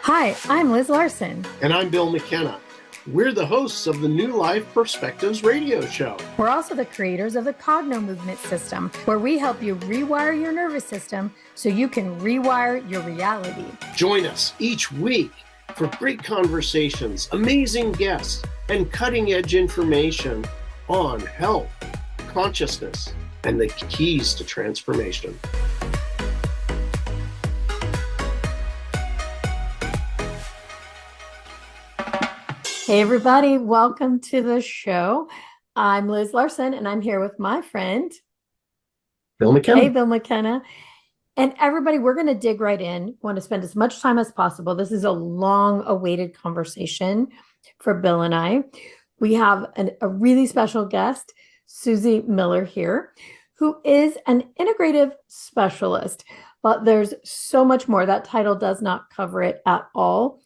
Hi, I'm Liz Larson. And I'm Bill McKenna. We're the hosts of the New Life Perspectives radio show. We're also the creators of the Cognomovement system, where we help you rewire your nervous system so you can rewire your reality. Join us each week for great conversations, amazing guests, and cutting-edge information on health, consciousness, and the keys to transformation. Hey, everybody. Welcome to the show. I'm Liz Larson, and I'm here with my friend, Bill McKenna. Hey, Bill McKenna. And everybody, we're going to dig right in. Want to spend as much time as possible. This is a long-awaited conversation for Bill and I. We have a really special guest, Suzy Miller here, who is an integrative specialist. But there's so much more. That title does not cover it at all.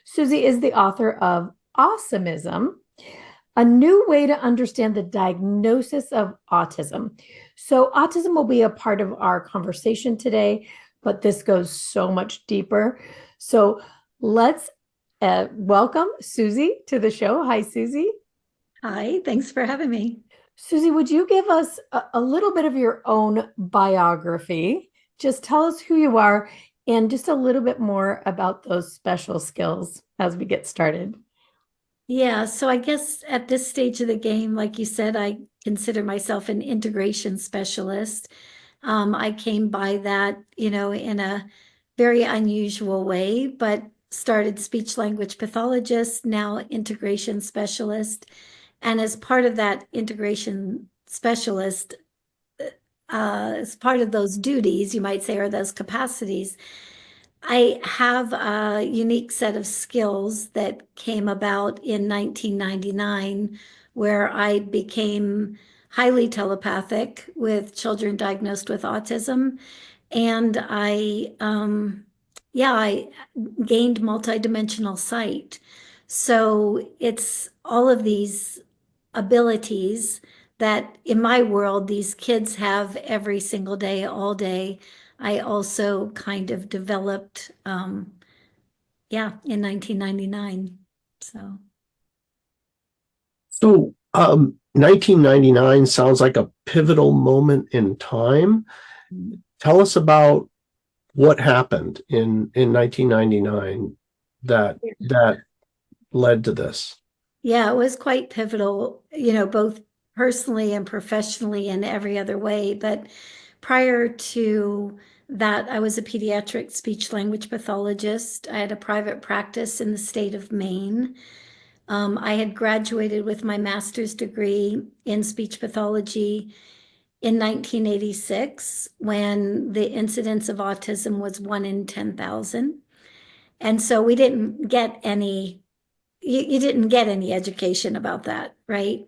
Suzy is the author of Awesomism, a new way to understand the diagnosis of autism. So autism will be a part of our conversation today, but this goes so much deeper. So let's welcome Suzy to the show. Hi, Suzy. Hi, thanks for having me. Suzy, would you give us a little bit of your own biography? Just tell us who you are and just a little bit more about those special skills as we get started. Yeah, so I guess at this stage of the game, like you said, I consider myself an integration specialist. I came by that, in a very unusual way, but started speech language pathologist, now integration specialist. And as part of that integration specialist, as part of those duties, you might say, or those capacities, I have a unique set of skills that came about in 1999, where I became highly telepathic with children diagnosed with autism. And I gained multidimensional sight. So it's all of these abilities that in my world, these kids have every single day, all day. I also kind of developed, in 1999. So 1999 sounds like a pivotal moment in time. Tell us about what happened in 1999 that led to this. Yeah, it was quite pivotal, both personally and professionally in every other way. But prior to that, I was a pediatric speech language pathologist. I had a private practice in the state of Maine. I had graduated with my master's degree in speech pathology in 1986 when the incidence of autism was 1 in 10,000. And so we didn't get any, you didn't get any education about that, right?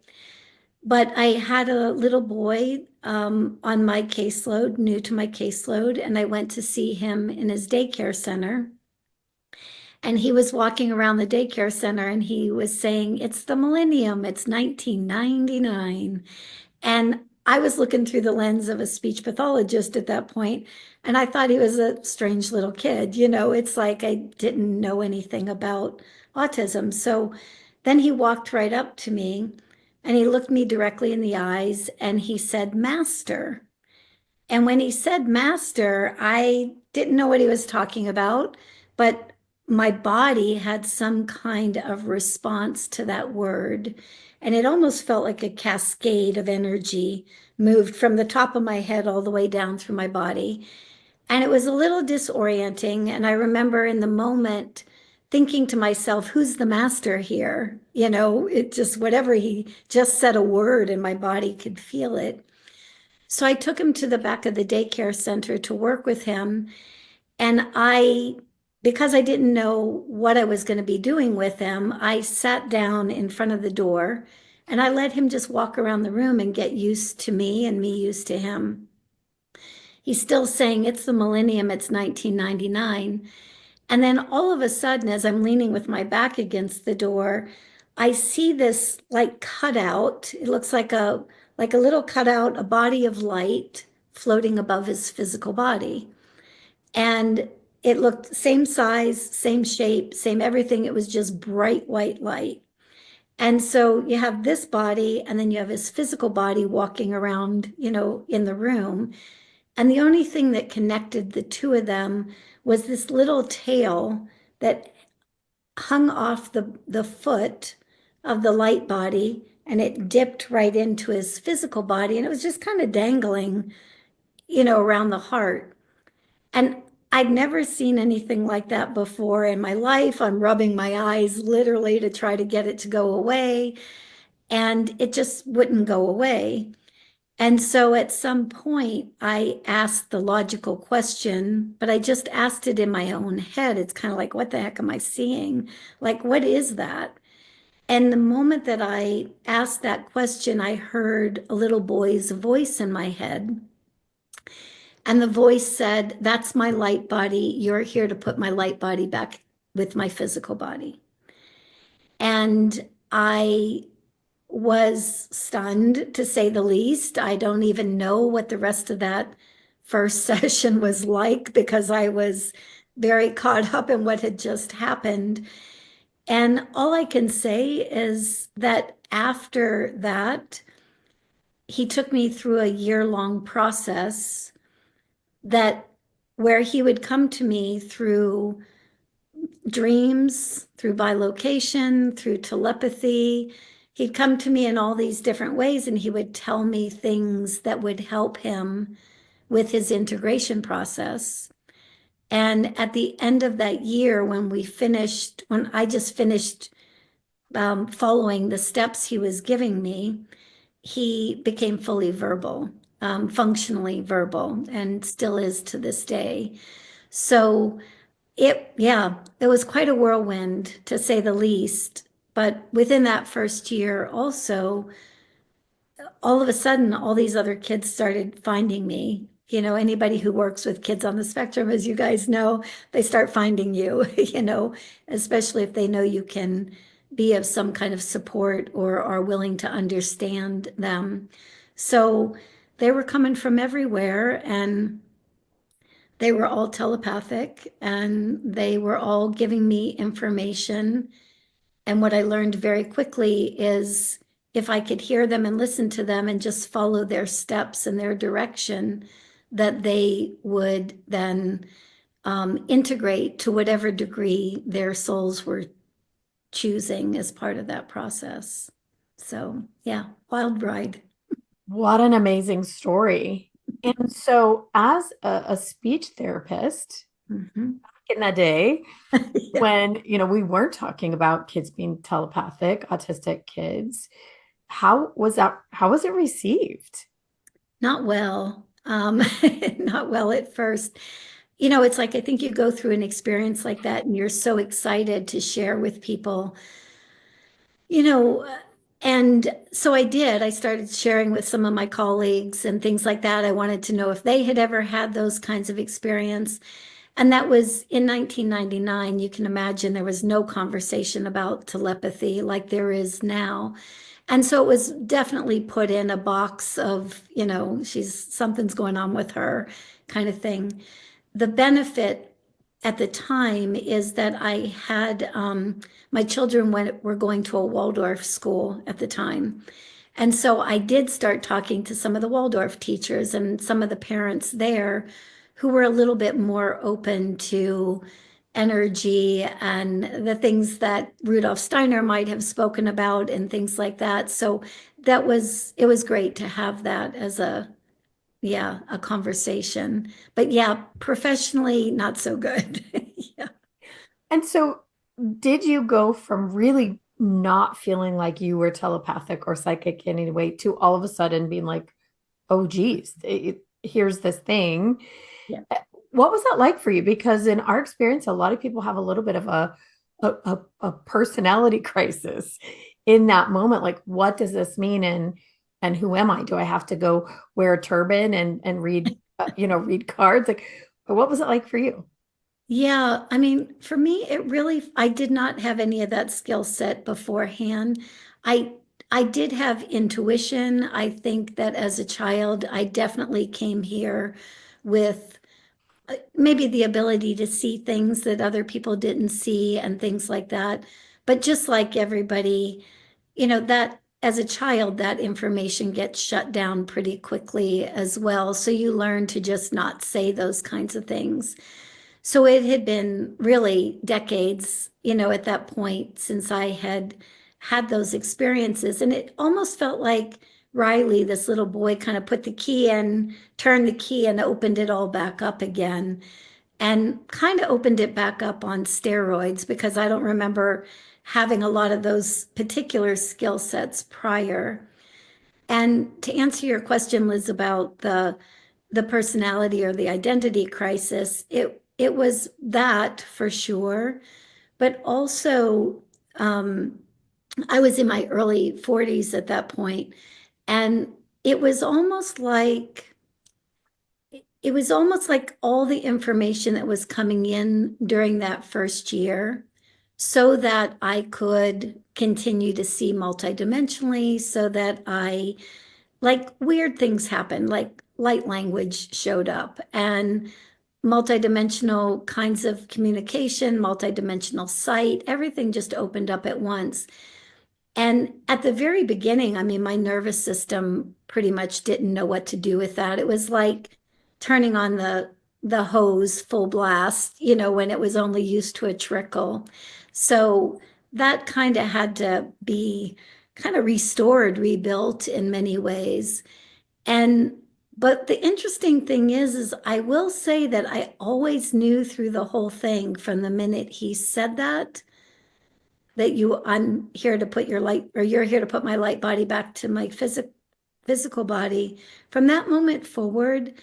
But I had a little boy on my caseload, new to my caseload, and I went to see him in his daycare center. And he was walking around the daycare center and he was saying, "It's the millennium, it's 1999. And I was looking through the lens of a speech pathologist at that point, and I thought he was a strange little kid. It's like I didn't know anything about autism. So then he walked right up to me and he looked me directly in the eyes and he said, "Master." And when he said master, I didn't know what he was talking about, but my body had some kind of response to that word. And it almost felt like a cascade of energy moved from the top of my head all the way down through my body. And it was a little disorienting. And I remember in the moment thinking to myself, who's the master here? It just, whatever, he just said a word and my body could feel it. So I took him to the back of the daycare center to work with him. And because I didn't know what I was going to be doing with him, I sat down in front of the door and I let him just walk around the room and get used to me and me used to him. He's still saying, "It's the millennium, it's 1999. And then all of a sudden, as I'm leaning with my back against the door, I see this like cutout. It looks like a little cutout, a body of light floating above his physical body. And it looked same size, same shape, same everything. It was just bright white light. And so you have this body, and then you have his physical body walking around, in the room. And the only thing that connected the two of them was this little tail that hung off the foot of the light body, and it dipped right into his physical body. And it was just kind of dangling, around the heart. And I'd never seen anything like that before in my life. I'm rubbing my eyes literally to try to get it to go away, and it just wouldn't go away. And so at some point, I asked the logical question, but I just asked it in my own head. It's kind of like, what the heck am I seeing? Like, what is that? And the moment that I asked that question, I heard a little boy's voice in my head. And the voice said, "That's my light body. You're here to put my light body back with my physical body." And I was stunned, to say the least. I don't even know what the rest of that first session was like, because I was very caught up in what had just happened. And all I can say is that after that, he took me through a year-long process that where he would come to me through dreams, through bilocation, through telepathy. He'd come to me in all these different ways, and he would tell me things that would help him with his integration process. And at the end of that year, when I just finished following the steps he was giving me, he became fully verbal, functionally verbal, and still is to this day. So it was quite a whirlwind, to say the least. But within that first year also, all of a sudden, all these other kids started finding me. Anybody who works with kids on the spectrum, as you guys know, they start finding you, especially if they know you can be of some kind of support or are willing to understand them. So they were coming from everywhere, and they were all telepathic, and they were all giving me information. And what I learned very quickly is, if I could hear them and listen to them and just follow their steps and their direction, that they would then integrate to whatever degree their souls were choosing as part of that process. So, yeah, wild ride. What an amazing story. And so, as a speech therapist Mhm. in that day, Yeah. when we weren't talking about kids being telepathic, autistic kids, how was that? How was it received? Not well. Not well at first. It's like, I think you go through an experience like that and you're so excited to share with people, you know, and so I did. I started sharing with some of my colleagues and things like that. I wanted to know if they had ever had those kinds of experience. And that was in 1999. You can imagine there was no conversation about telepathy like there is now. And so it was definitely put in a box of, something's going on with her kind of thing. The benefit at the time is that I had my children were going to a Waldorf school at the time. And so I did start talking to some of the Waldorf teachers and some of the parents there, who were a little bit more open to energy and the things that Rudolf Steiner might have spoken about and things like that. So it was great to have that as a conversation. But yeah, professionally, not so good. Yeah. And so, did you go from really not feeling like you were telepathic or psychic in any way to all of a sudden being like, oh, geez, here's this thing? Yeah. What was that like for you? Because in our experience, a lot of people have a little bit of a personality crisis in that moment. Like, what does this mean? And who am I? Do I have to go wear a turban and read, read cards? Like, what was it like for you? Yeah, I mean, for me, I did not have any of that skill set beforehand. I I did have intuition. I think that as a child, I definitely came here with maybe the ability to see things that other people didn't see and things like that. But just like everybody, that as a child, that information gets shut down pretty quickly as well. So you learn to just not say those kinds of things. So it had been really decades, at that point since I had had those experiences. And it almost felt like Riley, this little boy, kind of put the key in, turned the key, and opened it all back up again. And kind of opened it back up on steroids, because I don't remember having a lot of those particular skill sets prior. And to answer your question, Liz, about the personality or the identity crisis, it was that for sure, but also I was in my early 40s at that point, and it was almost like all the information that was coming in during that first year, so that I could continue to see multidimensionally, so that like weird things happened, like light language showed up, and multidimensional kinds of communication, multidimensional sight, everything just opened up at once. And at the very beginning, I mean, my nervous system pretty much didn't know what to do with that. It was like turning on the hose full blast, when it was only used to a trickle. So that kind of had to be kind of restored, rebuilt in many ways. But the interesting thing is I will say that I always knew through the whole thing, from the minute he said that I'm here to put your light, or you're here to put my light body back to my physical body. From that moment forward,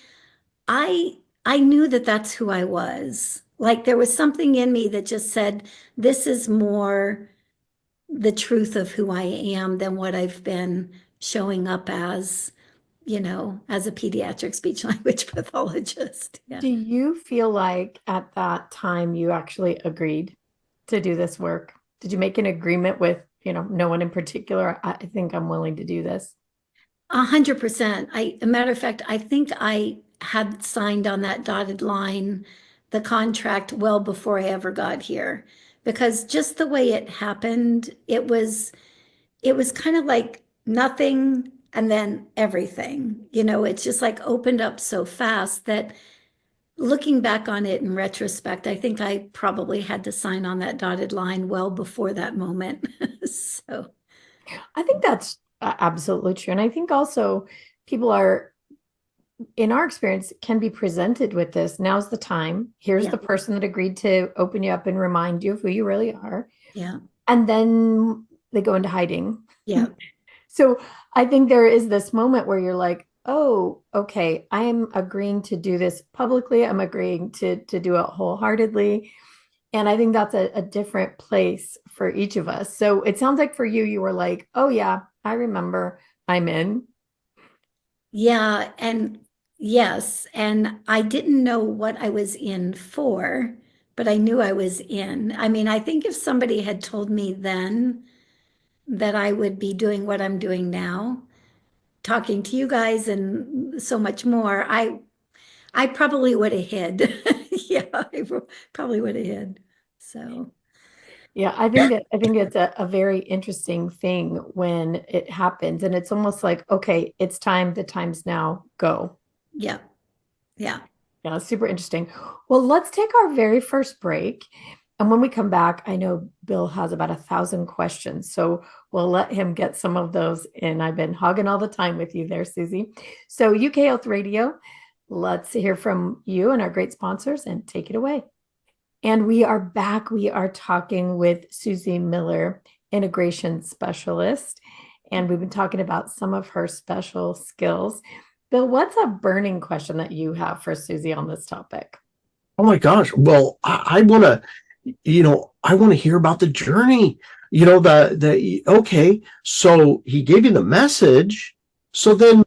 I knew that that's who I was. Like there was something in me that just said, this is more the truth of who I am than what I've been showing up as, as a pediatric speech language pathologist. Yeah. Do you feel like at that time you actually agreed to do this work? Did you make an agreement with, no one in particular? I think I'm willing to do this. 100%. A matter of fact, I think I had signed on that dotted line, the contract, well before I ever got here, because just the way it happened, it was kind of like nothing and then everything. It's just like opened up so fast that, looking back on it in retrospect, I think I probably had to sign on that dotted line well before that moment. So I think that's absolutely true. And I think also people are, in our experience, can be presented with this. Now's the time. Here's the person that agreed to open you up and remind you of who you really are. Yeah. And then they go into hiding. Yeah. So I think there is this moment where you're like, oh, okay, I am agreeing to do this publicly. I'm agreeing to do it wholeheartedly. And I think that's a different place for each of us. So it sounds like for you, you were like, oh yeah, I remember, I'm in. Yeah. And yes. And I didn't know what I was in for, but I knew I was in. I mean, I think if somebody had told me then that I would be doing what I'm doing now, talking to you guys and so much more, I probably would have hid. Yeah, I probably would have hid. So yeah, I think it's a very interesting thing when it happens, and it's almost like, okay, it's time, the time's now, go. yeah. Yeah. Yeah, super interesting. Well, let's take our very first break. And when we come back, I know Bill has about 1,000 questions, so we'll let him get some of those in. I've been hogging all the time with you there, Suzy. So UK Health Radio, let's hear from you and our great sponsors, and take it away. And we are back. We are talking with Suzy Miller, integration specialist, and we've been talking about some of her special skills. Bill, what's a burning question that you have for Suzy on this topic? Oh my gosh. Well, I want to, I want to hear about the journey. Okay, so he gave you the message. So then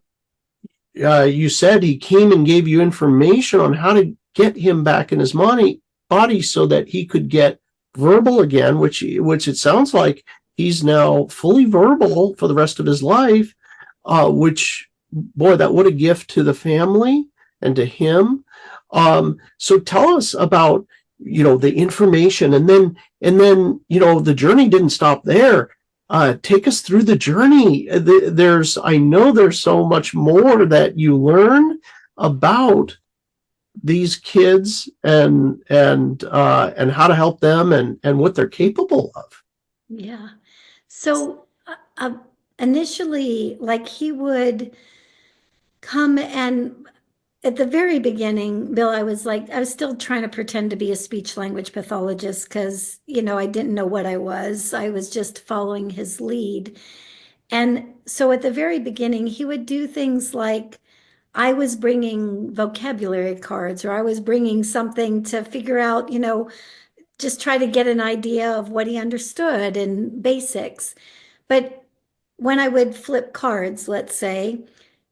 you said he came and gave you information on how to get him back in his body so that he could get verbal again, which it sounds like he's now fully verbal for the rest of his life, which, boy, that what a gift to the family. and to him. So tell us about, the information, and then, the journey didn't stop there. Take us through the journey. I know there's so much more that you learn about these kids, and how to help them, and what they're capable of. Yeah. So initially, like, he would come, and at the very beginning, Bill, I was still trying to pretend to be a speech language pathologist because, I didn't know what I was. I was just following his lead. And so at the very beginning, he would do things like, I was bringing vocabulary cards, or I was bringing something to figure out, just try to get an idea of what he understood and basics. But when I would flip cards, let's say,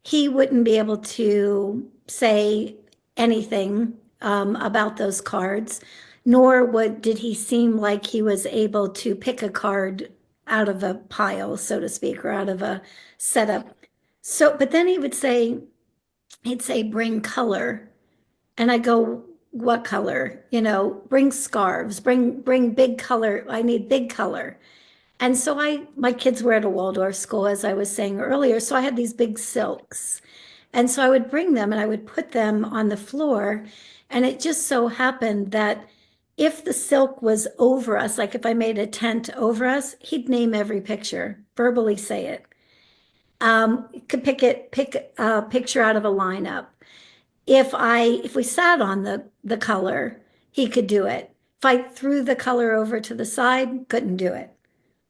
he wouldn't be able to say anything about those cards, nor did he seem like he was able to pick a card out of a pile, so to speak, or out of a setup. So, but then he'd say, bring color. And I go, what color? Bring scarves, bring big color. I need big color. And so my kids were at a Waldorf school, as I was saying earlier. So I had these big silks. And so I would bring them and I would put them on the floor. And it just so happened that if the silk was over us, like if I made a tent over us, he'd name every picture, verbally say it. Could pick a picture out of a lineup. If we sat on the color, he could do it. If I threw the color over to the side, couldn't do it.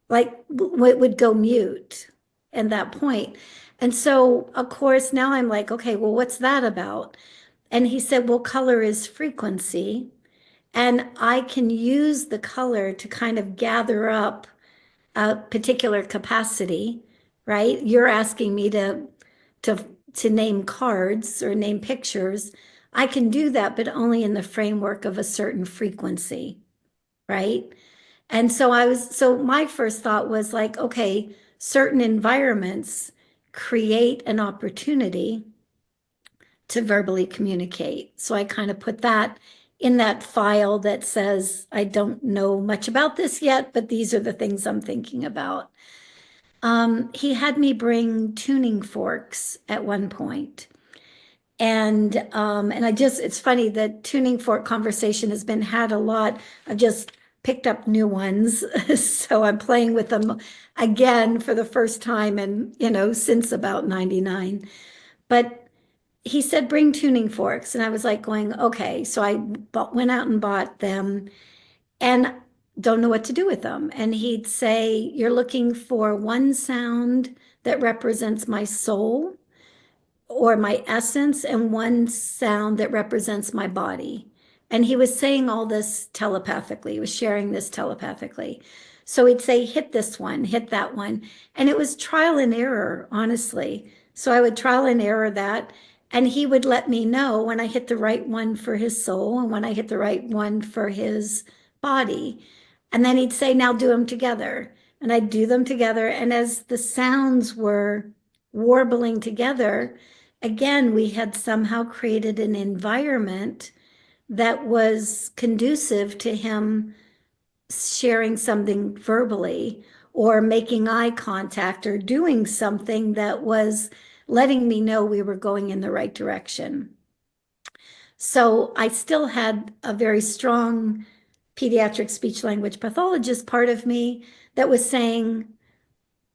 Like, it would go mute at that point. And so, of course, now I'm like, okay, well, what's that about? And he said, well, color is frequency. And I can use the color to kind of gather up a particular capacity, right? You're asking me to name cards or name pictures. I can do that, but only in the framework of a certain frequency, right? And so my first thought was like, okay, certain environments create an opportunity to verbally communicate. So I kind of put that in that file that says, I don't know much about this yet, but these are the things I'm thinking about. He had me bring tuning forks at one point. And it's funny that tuning fork conversation has been had a lot. I've just picked up new ones. So I'm playing with them again for the first time and, since about 99. But he said, bring tuning forks. And I was like going, okay. So I went out and bought them and don't know what to do with them. And he'd say, you're looking for one sound that represents my soul or my essence, and one sound that represents my body. And he was saying all this telepathically. He was sharing this telepathically. So he'd say, hit this one, hit that one. And it was trial and error, honestly. So I would trial and error that. And he would let me know when I hit the right one for his soul and when I hit the right one for his body. And then he'd say, now do them together. And I'd do them together. And as the sounds were warbling together, again, we had somehow created an environment that was conducive to him sharing something verbally or making eye contact or doing something that was letting me know we were going in the right direction. So I still had a very strong pediatric speech language pathologist part of me that was saying,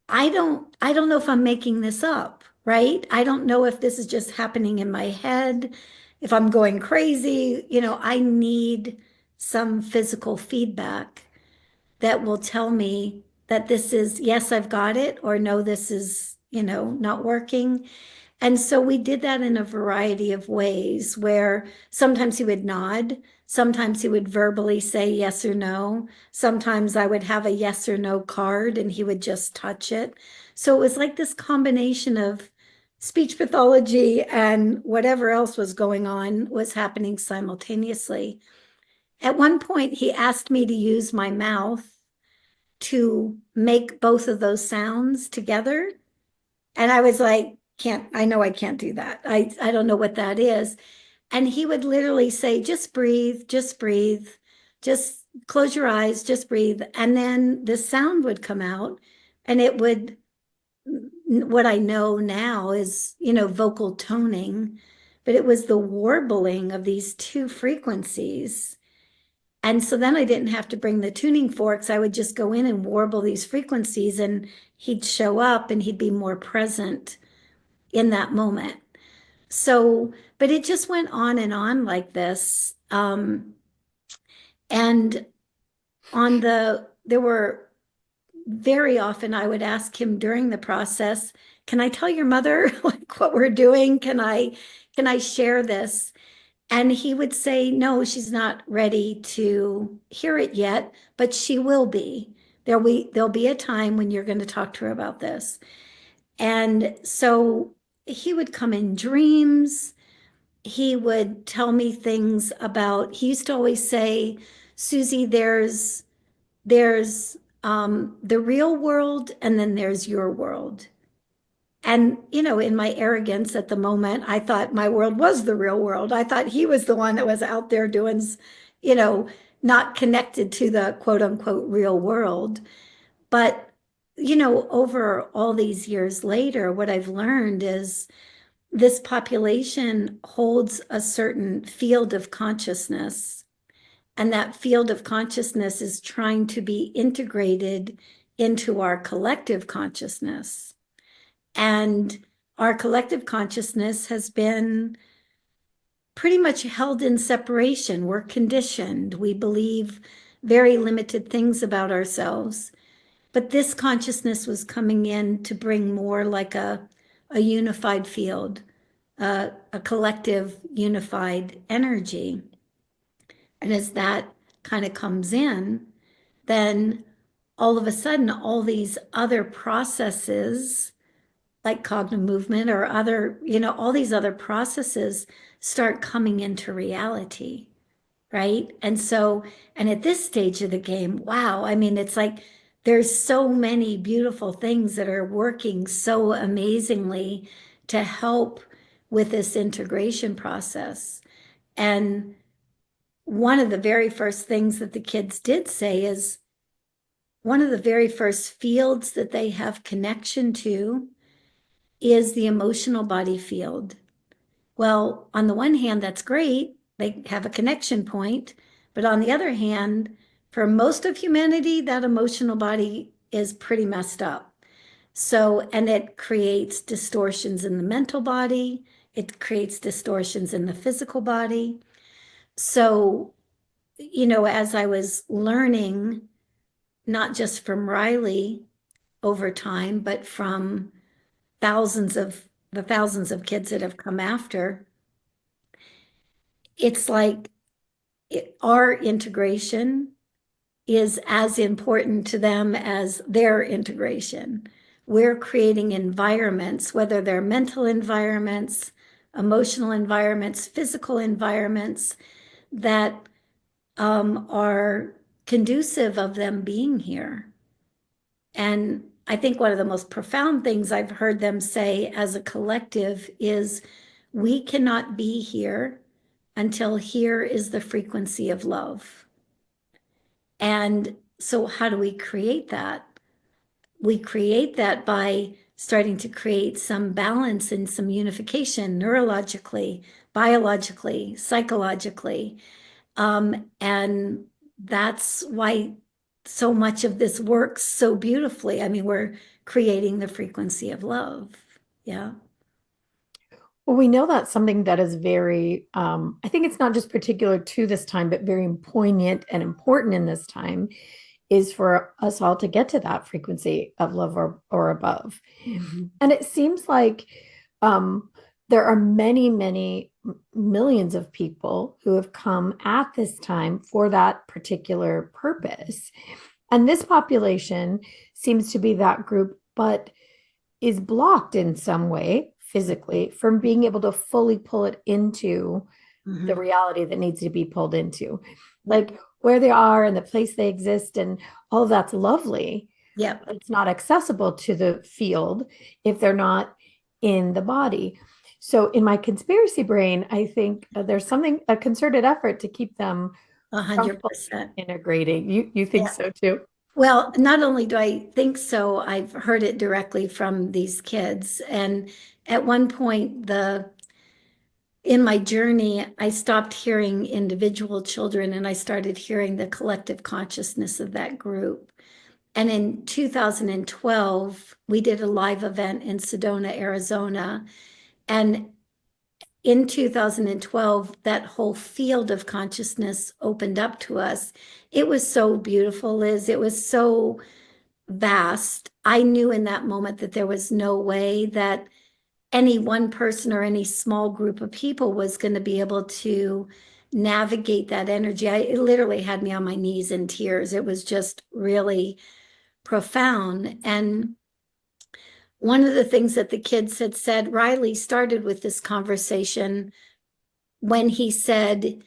I don't know if I'm making this up, right? I don't know if this is just happening in my head, if I'm going crazy. I need some physical feedback that will tell me that this is, yes, I've got it, or no, this is, not working. And so we did that in a variety of ways where sometimes he would nod, sometimes he would verbally say yes or no. Sometimes I would have a yes or no card and he would just touch it. So it was like this combination of speech pathology and whatever else was going on was happening simultaneously. At one point, he asked me to use my mouth to make both of those sounds together. And I was like, I know I can't do that. I don't know what that is. And he would literally say, just breathe, just close your eyes, just breathe. And then the sound would come out and it would, what I know now is, vocal toning, but it was the warbling of these two frequencies. And so then I didn't have to bring the tuning forks. I would just go in and warble these frequencies and he'd show up and he'd be more present in that moment. So, but it just went on like this. And there were very often I would ask him during the process, can I tell your mother like what we're doing? Can I share this? And he would say, no, she's not ready to hear it yet, but she will be. There'll be a time when you're going to talk to her about this. And so he would come in dreams. He would tell me things about, he used to always say, Suzy, there's the real world and then there's your world. And, in my arrogance at the moment, I thought my world was the real world. I thought he was the one that was out there doing, not connected to the quote unquote real world. But, over all these years later, what I've learned is this population holds a certain field of consciousness. And that field of consciousness is trying to be integrated into our collective consciousness. And our collective consciousness has been pretty much held in separation. We're conditioned. We believe very limited things about ourselves. But this consciousness was coming in to bring more like a unified field, a collective unified energy. And as that kind of comes in, then all of a sudden, all these other processes like Cognomovement or other, all these other processes start coming into reality, right? And at this stage of the game, wow, I mean, it's like there's so many beautiful things that are working so amazingly to help with this integration process. And one of the very first things that the kids did say is one of the very first fields that they have connection to is the emotional body field. Well, on the one hand, that's great. They have a connection point. But on the other hand, for most of humanity, that emotional body is pretty messed up. So, and it creates distortions in the mental body. It creates distortions in the physical body. So, as I was learning, not just from Riley over time, but from thousands of kids that have come after, it's like our integration is as important to them as their integration. We're creating environments, whether they're mental environments, emotional environments, physical environments, that are conducive of them being here. And I think one of the most profound things I've heard them say as a collective is we cannot be here until here is the frequency of love. And so how do we create that? We create that by starting to create some balance and some unification neurologically, biologically, psychologically. And that's why so much of this works so beautifully. I mean, we're creating the frequency of love. Yeah. Well, we know that's something that is very, I think it's not just particular to this time, but very poignant and important in this time, is for us all to get to that frequency of love or above. Mm-hmm. And it seems like there are many, many millions of people who have come at this time for that particular purpose. And this population seems to be that group, but is blocked in some way physically from being able to fully pull it into mm-hmm. the reality that needs to be pulled into. Like where they are and the place they exist and all of that's lovely. Yeah. It's not accessible to the field if they're not in the body. So in my conspiracy brain, I think there's a concerted effort to keep them 100%. integrating. You think so too? Well, not only do I think so, I've heard it directly from these kids. And at one point, in my journey, I stopped hearing individual children and I started hearing the collective consciousness of that group. And in 2012, we did a live event in Sedona, Arizona. And in 2012, that whole field of consciousness opened up to us. It was so beautiful, Liz. It was so vast. I knew in that moment that there was no way that any one person or any small group of people was going to be able to navigate that energy. It literally had me on my knees in tears. It was just really profound. And one of the things that the kids had said, Riley started with this conversation when he said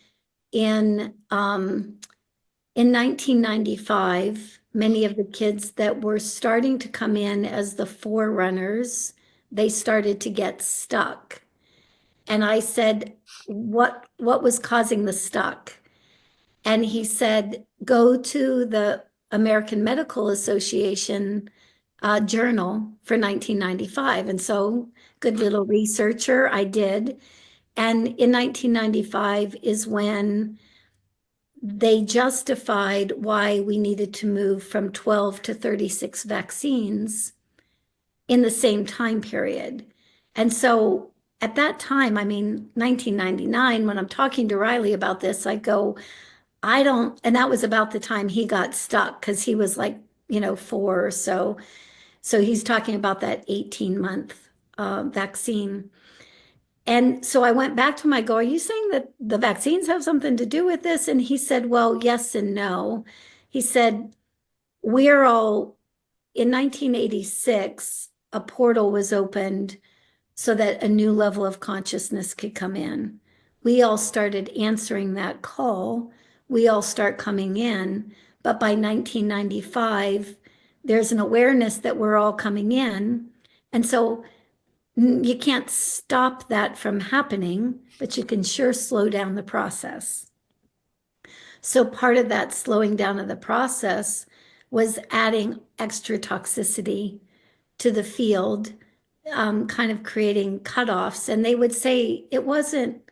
in 1995, many of the kids that were starting to come in as the forerunners, they started to get stuck. And I said, what was causing the stuck? And he said, go to the American Medical Association journal for 1995. And so, good little researcher, I did. And in 1995 is when they justified why we needed to move from 12 to 36 vaccines in the same time period. And so at that time, I mean, 1999, when I'm talking to Riley about this, I go, I don't, and that was about the time he got stuck because he was like, 4 or so. So he's talking about that 18-month vaccine. And so I went back to him. I go, are you saying that the vaccines have something to do with this? And he said, well, yes and no. He said, we're all, in 1986, a portal was opened so that a new level of consciousness could come in. We all started answering that call. We all start coming in. But by 1995, there's an awareness that we're all coming in. And so you can't stop that from happening, but you can sure slow down the process. So part of that slowing down of the process was adding extra toxicity to the field, kind of creating cutoffs. And they would say it wasn't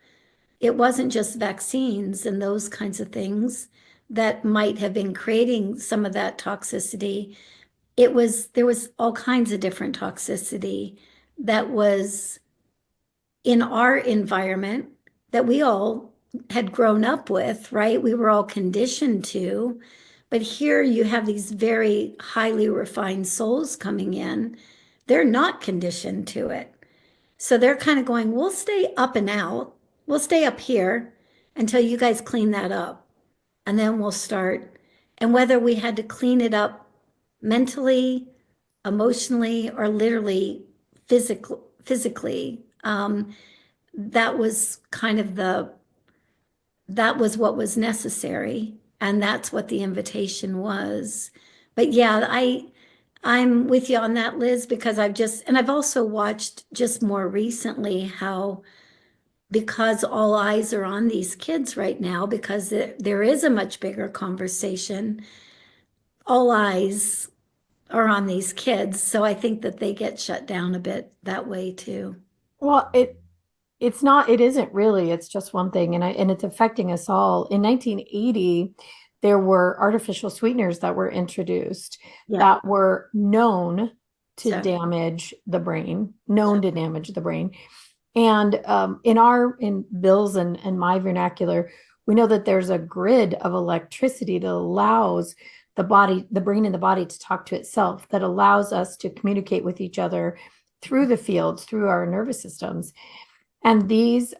just vaccines and those kinds of things that might have been creating some of that toxicity. There was all kinds of different toxicity that was in our environment that we all had grown up with, right? We were all conditioned to. But here you have these very highly refined souls coming in. They're not conditioned to it. So they're kind of going, we'll stay up and out. We'll stay up here until you guys clean that up. And then we'll start. And whether we had to clean it up mentally, emotionally, or literally physically, that was kind of that was what was necessary. And that's what the invitation was. But yeah, I'm with you on that, Liz, because I've also watched just more recently how, because all eyes are on these kids right now, because there is a much bigger conversation, all eyes are on these kids. So I think that they get shut down a bit that way too. Well, it isn't really, it's just one thing, and it's affecting us all. In 1980, there were artificial sweeteners that were introduced that were known to damage the brain, And in Bill's and my vernacular, we know that there's a grid of electricity that allows the brain and the body to talk to itself, that allows us to communicate with each other through the fields, through our nervous systems. And these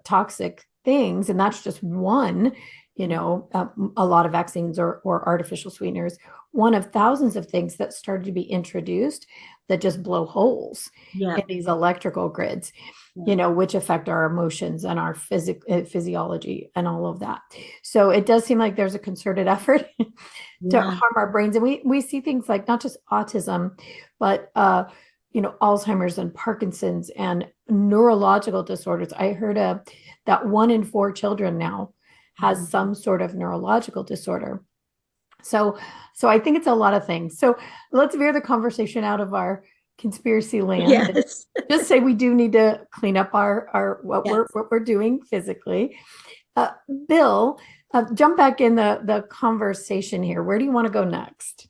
toxic things, and that's just one, a lot of vaccines or artificial sweeteners, one of thousands of things that started to be introduced that just blow holes in these electrical grids, which affect our emotions and our physiology and all of that. So it does seem like there's a concerted effort to harm our brains. And we see things like not just autism, but Alzheimer's and Parkinson's and neurological disorders. I heard that 1 in 4 children now has some sort of neurological disorder. So I think it's a lot of things. So let's veer the conversation out of our conspiracy land. Yes. Just say we do need to clean up our what we're doing physically. Bill, jump back in the conversation here. Where do you want to go next?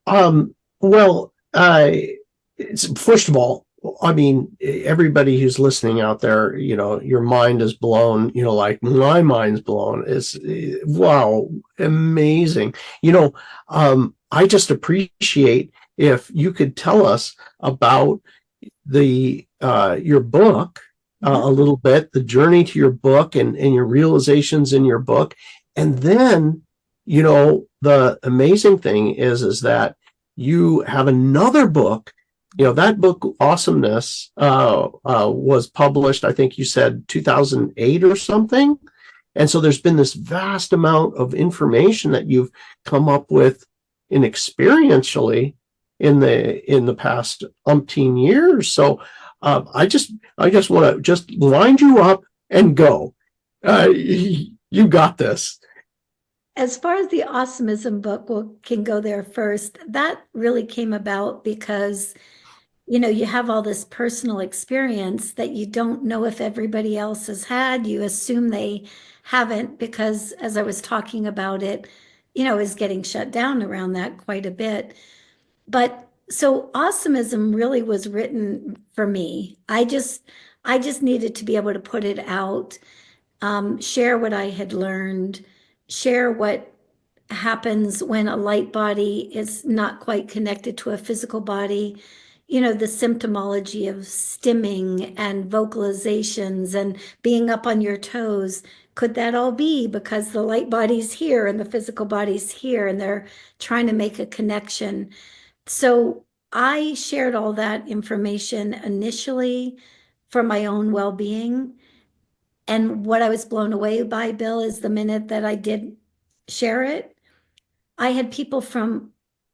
Well, first of all, I mean, everybody who's listening out there, your mind is blown, like my mind's blown. It's wow, amazing. I just appreciate if you could tell us about your book a little bit, the journey to your book and your realizations in your book. And then, the amazing thing is that you have another book. That book, Awesomeness, was published, I think you said 2008 or something. And so there's been this vast amount of information that you've come up with experientially in the past umpteen years. So I just want to just wind you up and go. You got this. As far as the Awesomism book, can go there first. That really came about because, you have all this personal experience that you don't know if everybody else has had. You assume they haven't because, as I was talking about it, is getting shut down around that quite a bit. But so Awesomism really was written for me. I just needed to be able to put it out, share what I had learned, share what happens when a light body is not quite connected to a physical body, the symptomology of stimming and vocalizations and being up on your toes. Could that all be because the light body's here and the physical body's here and they're trying to make a connection? So I shared all that information initially for my own well-being. And what I was blown away by, Bill, is the minute that I did share it, I had people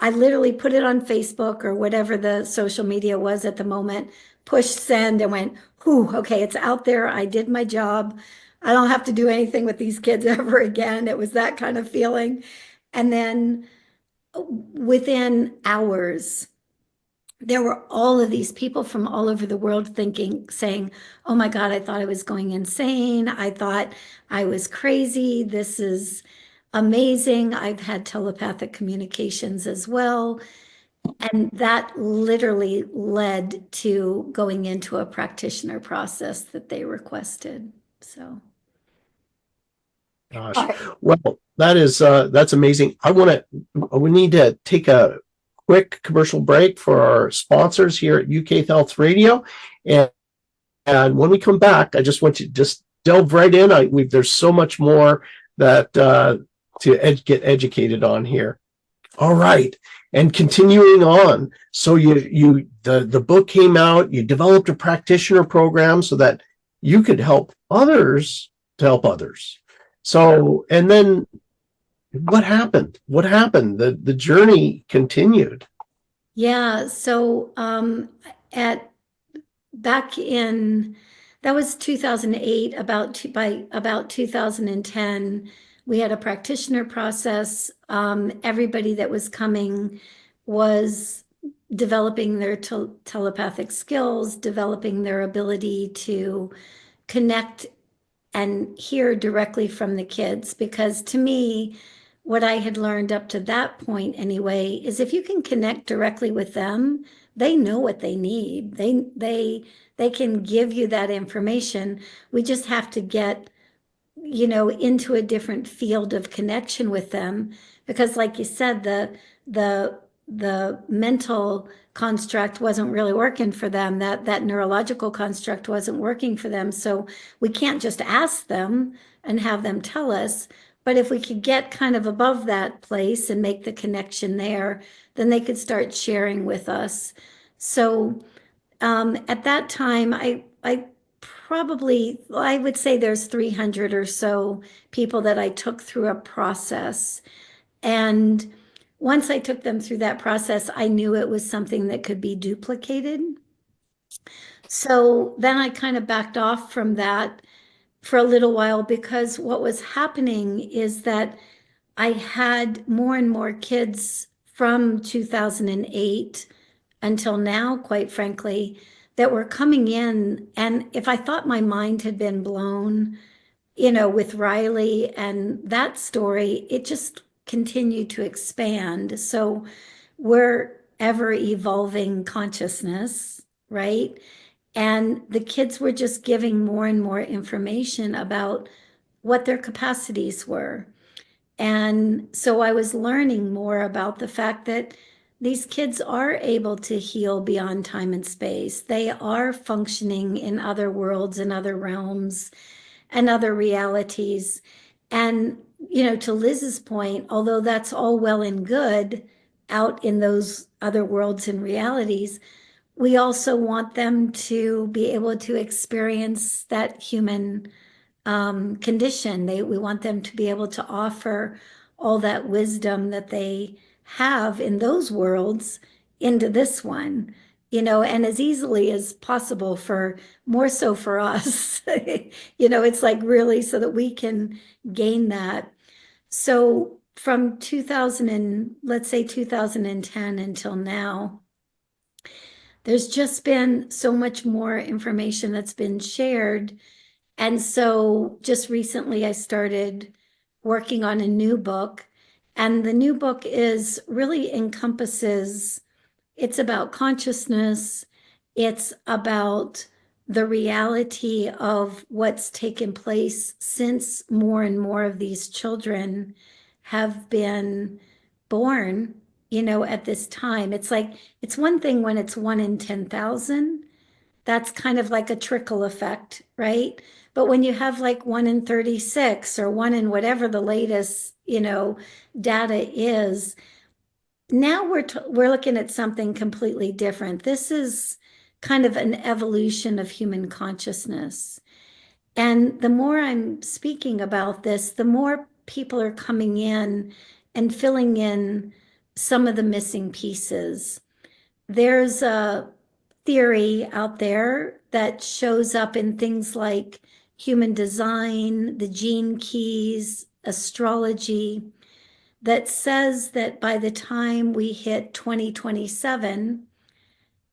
I literally put it on Facebook or whatever the social media was at the moment, pushed send and went, whew, okay, it's out there. I did my job. I don't have to do anything with these kids ever again. It was that kind of feeling. And then within hours, there were all of these people from all over the world saying, oh my God, I thought I was going insane. I thought I was crazy. This is amazing. I've had telepathic communications as well. And that literally led to going into a practitioner process that they requested. So. Gosh, well, that's amazing. We need to take a quick commercial break for our sponsors here at UK Health Radio. And when we come back, I just want you to just delve right in. There's so much more that get educated on here. All right. And continuing on. So the book came out, you developed a practitioner program so that you could help others to help others. So, and then what happened? The journey continued. Yeah. So, that was 2008, by about 2010, we had a practitioner process. Everybody that was coming was developing their telepathic skills, developing their ability to connect and hear directly from the kids. Because to me, what I had learned up to that point anyway, is if you can connect directly with them, they know what they need. They can give you that information. We just have to get, into a different field of connection with them. Because like you said, the mental construct wasn't really working for them. That neurological construct wasn't working for them. So we can't just ask them and have them tell us. But if we could get kind of above that place and make the connection there, then they could start sharing with us. So at that time, I would say there's 300 or so people that I took through a process. And once I took them through that process, I knew it was something that could be duplicated. So then I kind of backed off from that for a little while, because what was happening is that I had more and more kids from 2008 until now, quite frankly, that were coming in. And if I thought my mind had been blown, with Riley and that story, it just continued to expand. So we're ever evolving consciousness, right? And the kids were just giving more and more information about what their capacities were. And so I was learning more about the fact that these kids are able to heal beyond time and space. They are functioning in other worlds and other realms and other realities. And, to Liz's point, although that's all well and good out in those other worlds and realities, we also want them to be able to experience that human condition. We want them to be able to offer all that wisdom that they have in those worlds into this one, and as easily as possible, for more so for us. It's like really so that we can gain that. So from 2000 and let's say 2010 until now, there's just been so much more information that's been shared. And so just recently I started working on a new book. And the new book is really encompasses, it's about consciousness. It's about the reality of what's taken place since more and more of these children have been born, at this time. It's like, it's one thing when it's 1 in 10,000. That's kind of like a trickle effect, right? But when you have like 1 in 36 or 1 in whatever the latest, data is, now we're looking at something completely different. This is kind of an evolution of human consciousness. And the more I'm speaking about this, the more people are coming in and filling in some of the missing pieces. There's a theory out there that shows up in things like human design, the gene keys, astrology, that says that by the time we hit 2027,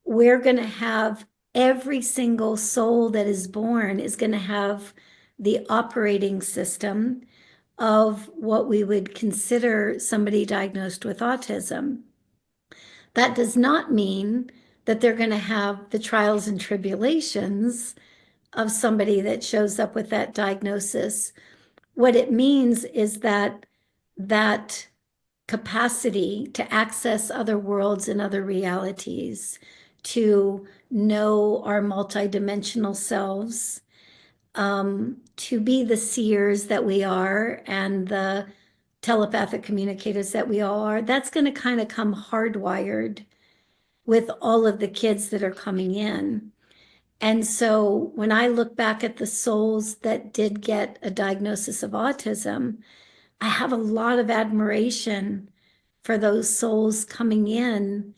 we're going to have every single soul that is born is going to have the operating system of what we would consider somebody diagnosed with autism. That does not mean that they're going to have the trials and tribulations of somebody that shows up with that diagnosis. What it means is that that capacity to access other worlds and other realities, to know our multidimensional selves, to be the seers that we are and the telepathic communicators that we all are, that's going to kind of come hardwired with all of the kids that are coming in. And so when I look back at the souls that did get a diagnosis of autism, I have a lot of admiration for those souls coming in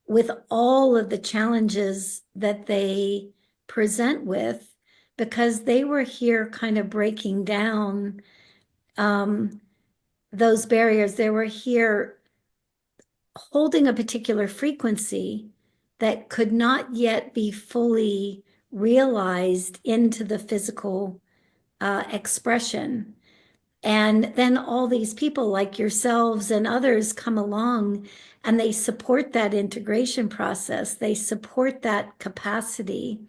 with all of the challenges that they present with, because they were here kind of breaking down those barriers. They were here holding a particular frequency that could not yet be fully realized into the physical expression. And then all these people like yourselves and others come along and they support that integration process. They support that capacity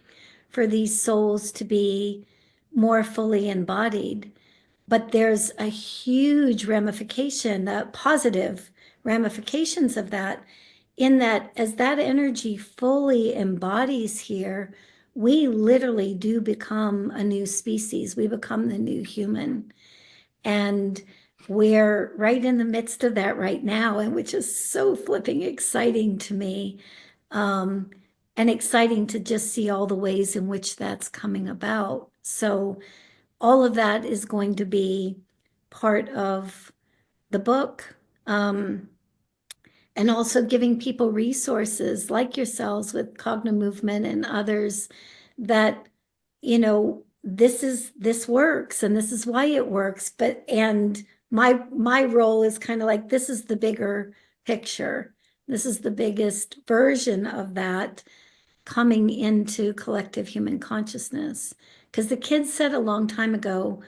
for these souls to be more fully embodied. But there's a huge ramification, positive ramifications of that, in that as that energy fully embodies here, we literally do become a new species. We become the new human. And we're right in the midst of that right now, and which is so flipping exciting to me. And exciting to just see all the ways in which that's coming about. So all of that is going to be part of the book. and also giving people resources like yourselves with Cognomovement and others that, this works and this is why it works. But and my role is kind of like, this is the bigger picture. This is the biggest version of that coming into collective human consciousness. Because the kids said a long time ago,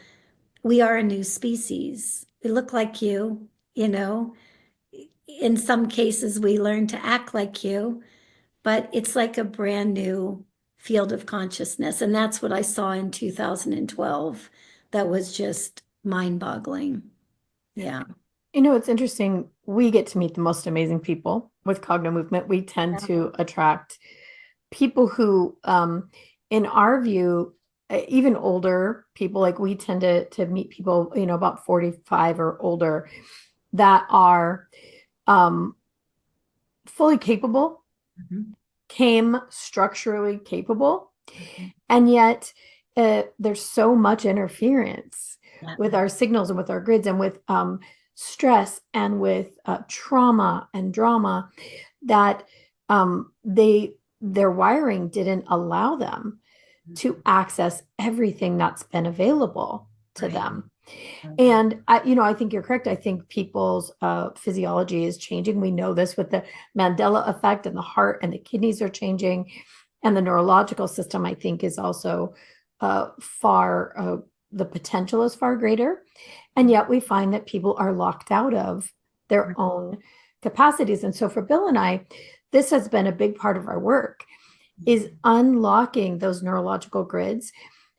we are a new species. We look like you know. In some cases, we learn to act like you, but it's like a brand new field of consciousness. And that's what I saw in 2012. That was just mind-boggling. Yeah. It's interesting. We get to meet the most amazing people with Cognomovement. We tend to attract people who, in our view, even older people, like we tend to meet people, about 45 or older that are fully capable, came structurally capable, and yet there's so much interference with our signals and with our grids and with stress and with trauma and drama that their wiring didn't allow them to access everything that's been available to them. And I think you're correct. I think people's physiology is changing. We know this with the Mandela effect, and the heart and the kidneys are changing, and the neurological system, I think, is also the potential is far greater. And yet we find that people are locked out of their own capacities. And so for Bill and I, this has been a big part of our work, is unlocking those neurological grids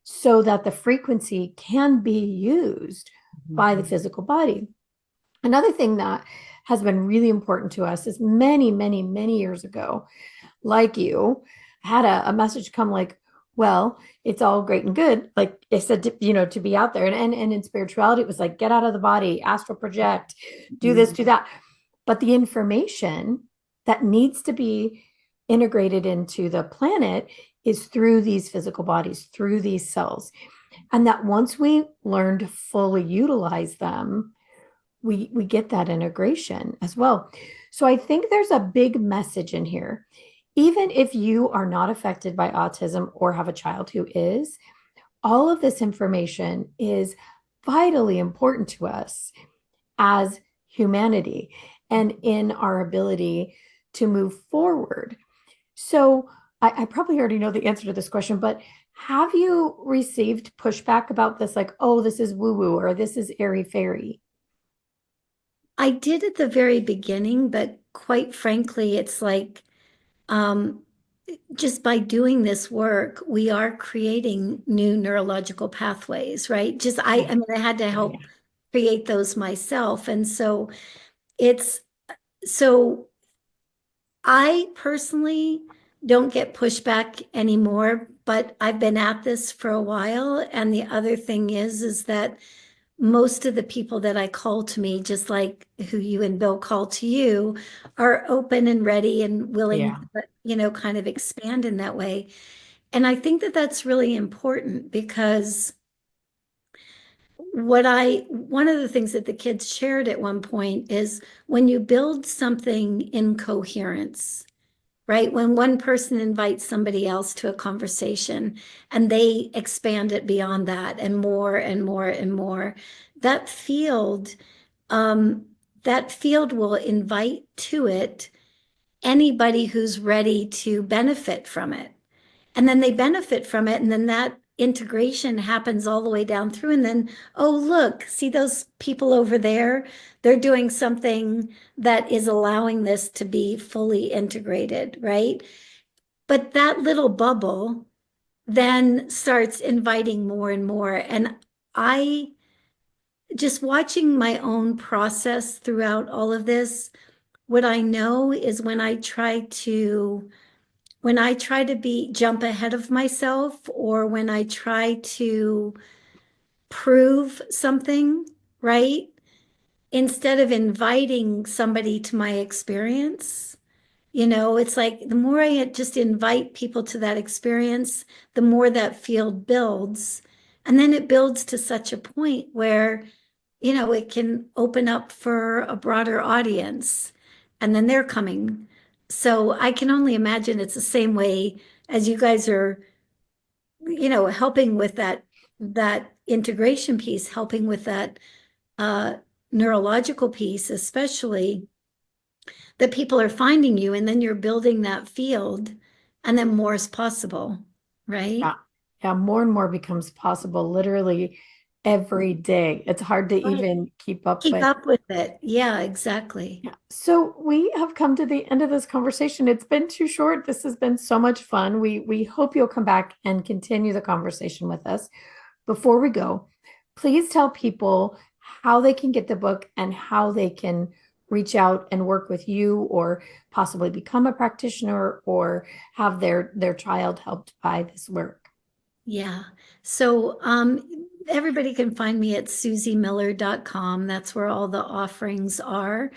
so that the frequency can be used by the physical body. Another thing that has been really important to us is many, many, many years ago, like you, had a message come like, well, it's all great and good. Like I said, to be out there. And in spirituality, it was like, get out of the body, astral project, do this, do that. But the information that needs to be integrated into the planet is through these physical bodies, through these cells. And that once we learn to fully utilize them, we get that integration as well. So I think there's a big message in here. Even if you are not affected by autism or have a child who is, all of this information is vitally important to us as humanity and in our ability to move forward. So I probably already know the answer to this question, but have you received pushback about this? Like, oh, this is woo-woo, or this is airy-fairy? I did at the very beginning, but quite frankly, it's like, just by doing this work, we are creating new neurological pathways, right? I mean, I had to help create those myself. And so so I personally don't get pushback anymore, but I've been at this for a while. And the other thing is that most of the people that I call to me, just like who you and Bill call to you, are open and ready and willing to, kind of expand in that way. And I think that that's really important because one of the things that the kids shared at one point is when you build something in coherence, right? When one person invites somebody else to a conversation and they expand it beyond that and more and more and more, that field, that field will invite to it anybody who's ready to benefit from it. And then they benefit from it. And then that integration happens all the way down through. And then, oh, look, see those people over there? They're doing something that is allowing this to be fully integrated, right? But that little bubble then starts inviting more and more. And I just watching my own process throughout all of this, what I know is when I try to jump ahead of myself, or when I try to prove something, right? Instead of inviting somebody to my experience, it's like the more I just invite people to that experience, the more that field builds. And then it builds to such a point where, it can open up for a broader audience. and then they're coming. So I can only imagine it's the same way as you guys are, helping with that integration piece, helping with that uh, neurological piece, especially that people are finding you, and then you're building that field, and then more is possible, right? Yeah. Yeah, more and more becomes possible literally every day. It's hard to Right. even keep up Keep with. up with it. Yeah, exactly. Yeah. So we have come to the end of this conversation. It's been too short. This has been so much fun. We hope you'll come back and continue the conversation with us. Before we go, please tell people how they can get the book and how they can reach out and work with you or possibly become a practitioner or have their child helped by this work. Yeah. So everybody can find me at SuzyMiller.com. That's where all the offerings are.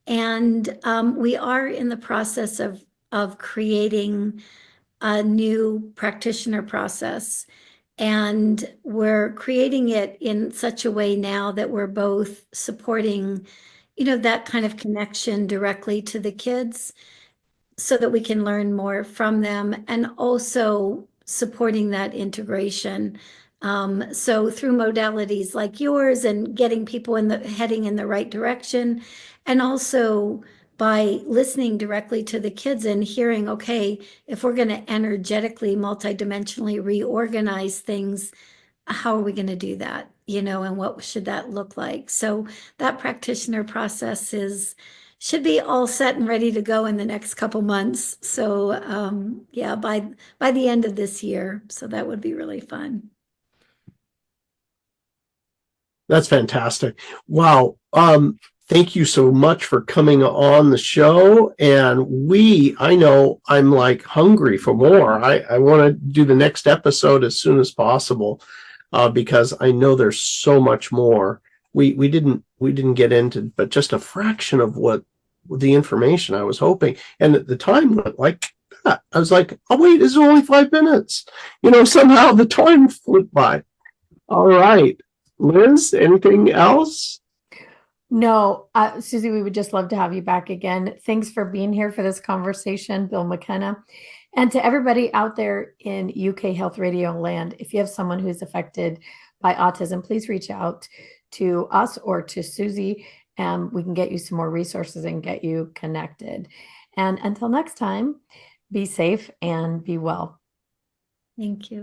And we are in the process of creating a new practitioner process. And we're creating it in such a way now that we're both supporting, that kind of connection directly to the kids so that we can learn more from them and also supporting that integration. So through modalities like yours and getting people heading in the right direction, and also by listening directly to the kids and hearing, okay, if we're going to energetically, multidimensionally reorganize things, how are we going to do that? And what should that look like? So that practitioner process should be all set and ready to go in the next couple months. So yeah, by the end of this year. So that would be really fun. That's fantastic. Wow. Thank you so much for coming on the show. And I know I'm like hungry for more. I want to do the next episode as soon as possible because I know there's so much more. We didn't get into, but just a fraction of what the information I was hoping. And the time went like that. I was like, oh wait, it's only 5 minutes. Somehow the time flew by. All right. Liz, anything else? No, Suzy, we would just love to have you back again. Thanks for being here for this conversation, Bill McKenna. And to everybody out there in UK Health Radio land, if you have someone who's affected by autism, please reach out to us or to Suzy, and we can get you some more resources and get you connected. And until next time, be safe and be well. Thank you.